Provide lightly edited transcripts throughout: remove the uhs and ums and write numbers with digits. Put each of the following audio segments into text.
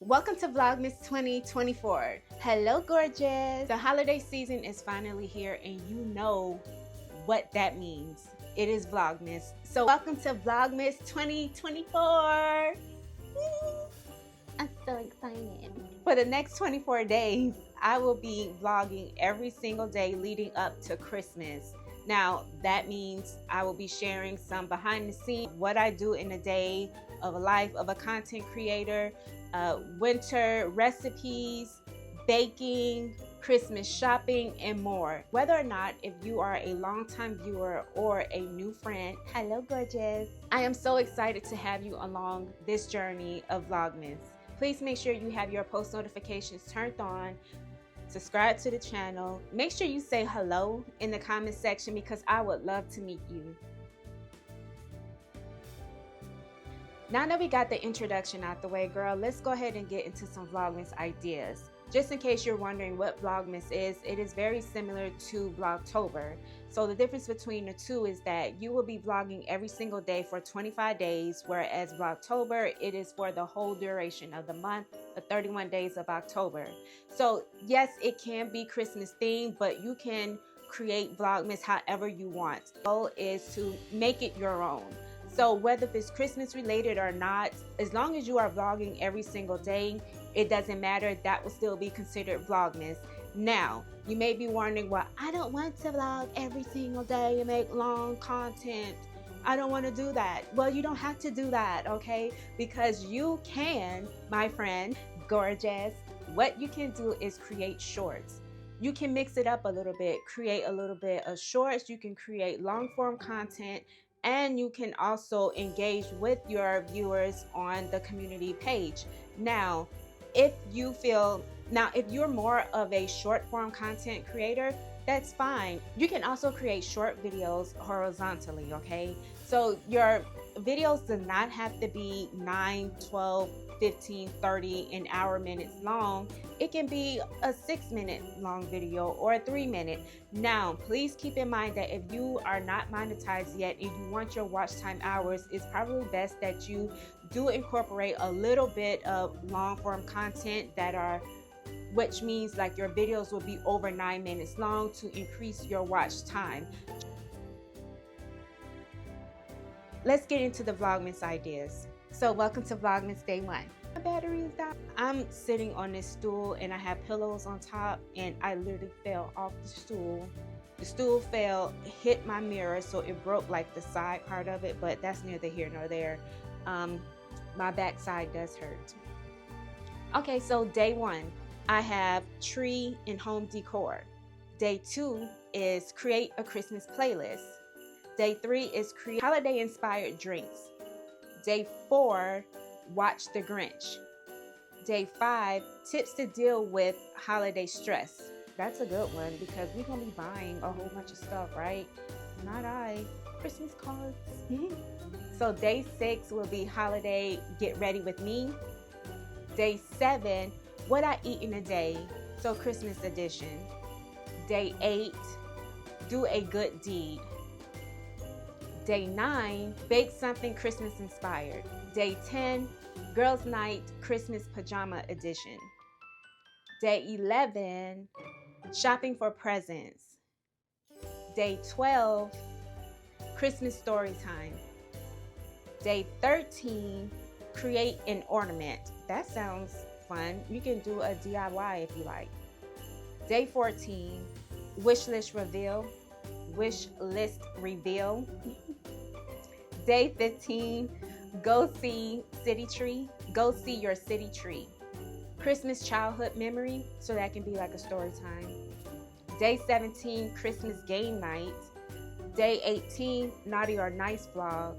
Welcome to Vlogmas 2024. Hello, gorgeous. The holiday season is finally here, and you know what that means. It is Vlogmas. So welcome to Vlogmas 2024. I'm so excited. For the next 24 days, I will be vlogging every single day leading up to Christmas. Now, that means I will be sharing some behind the scenes, what I do in a day of a life of a content creator, winter recipes, baking, Christmas shopping, and more. Whether or not if you are a longtime viewer or a new friend, hello gorgeous. I am so excited to have you along this journey of Vlogmas. Please make sure you have your post notifications turned on. Subscribe to the channel. Make sure you say hello in the comment section because I would love to meet you. Now that we got the introduction out the way, girl, let's go ahead and get into some Vlogmas ideas. Just in case you're wondering what Vlogmas is, it is very similar to Vlogtober. So the difference between the two is that you will be vlogging every single day for 25 days, whereas Vlogtober, it is for the whole duration of the month, the 31 days of October. So yes, it can be Christmas themed, but you can create Vlogmas however you want. The goal is to make it your own. So whether it's Christmas related or not, as long as you are vlogging every single day, it doesn't matter. That will still be considered Vlogmas. Now, you may be wondering, well, I don't want to vlog every single day and make long content. I don't want to do that. Well, you don't have to do that, okay? Because you can, my friend, gorgeous. What you can do is create shorts. You can mix it up a little bit, create a little bit of shorts. You can create long form content. And you can also engage with your viewers on the community page. Now, if you're more of a short form content creator, that's fine. You can also create short videos horizontally, okay? So your videos do not have to be 9, 12, 15, 30, an hour minutes long. It can be a 6-minute long video or a 3-minute. Now, please keep in mind that if you are not monetized yet and you want your watch time hours, it's probably best that you do incorporate a little bit of long form content which means like your videos will be over 9 minutes long to increase your watch time. Let's get into the Vlogmas ideas. So welcome to Vlogmas Day 1. My battery is down. I'm sitting on this stool and I have pillows on top and I literally fell off the stool. The stool fell, hit my mirror, so it broke like the side part of it, but that's neither here nor there. My backside does hurt. Okay, so day 1, I have tree and home decor. Day 2 is create a Christmas playlist. Day 3 is create holiday inspired drinks. Day 4, watch The Grinch. Day 5, tips to deal with holiday stress. That's a good one because we're going to be buying a whole bunch of stuff, right? Not I. Christmas cards. So day 6 will be holiday get ready with me. Day 7, what I eat in a day. So Christmas edition. Day 8, do a good deed. Day 9, bake something Christmas inspired. Day 10, girls night Christmas pajama edition. Day 11, shopping for presents. Day 12, Christmas story time. Day 13, create an ornament. That sounds fun. You can do a DIY if you like. Day 14, wish list reveal. Day 15, go see city tree. Go see your city tree. Christmas childhood memory, so that can be like a story time. Day 17, Christmas game night. Day 18, naughty or nice vlog.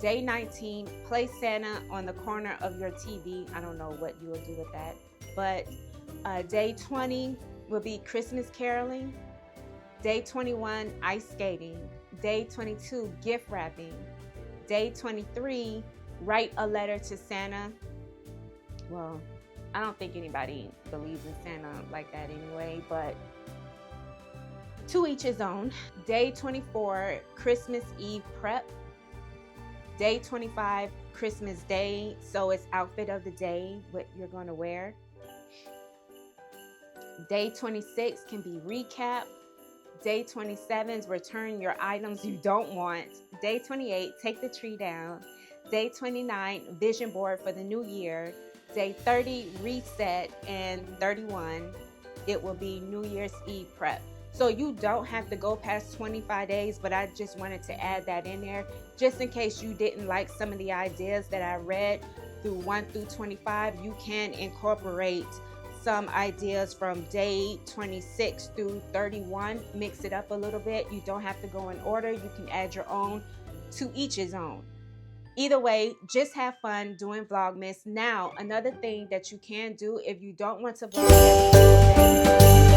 Day 19, play Santa on the corner of your TV. I don't know what you will do with that. But day 20 will be Christmas caroling. Day 21, ice skating. Day 22, gift wrapping. Day 23, write a letter to Santa. Well, I don't think anybody believes in Santa like that anyway, but to each his own. Day 24, Christmas Eve prep. Day 25, Christmas Day, so it's outfit of the day, what you're going to wear. Day 26 can be recap. Day 27 is return your items you don't want. Day 28, take the tree down. Day 29, vision board for the new year. Day 30, reset. And 31, it will be New Year's Eve prep. So you don't have to go past 25 days, but I just wanted to add that in there just in case you didn't like some of the ideas that I read through 1 through 25. You can incorporate some ideas from day 26 through 31, mix it up a little bit. You don't have to go in order. You can add your own, to each his own. Either way, just have fun doing Vlogmas. Now, another thing that you can do if you don't want to vlog every single day,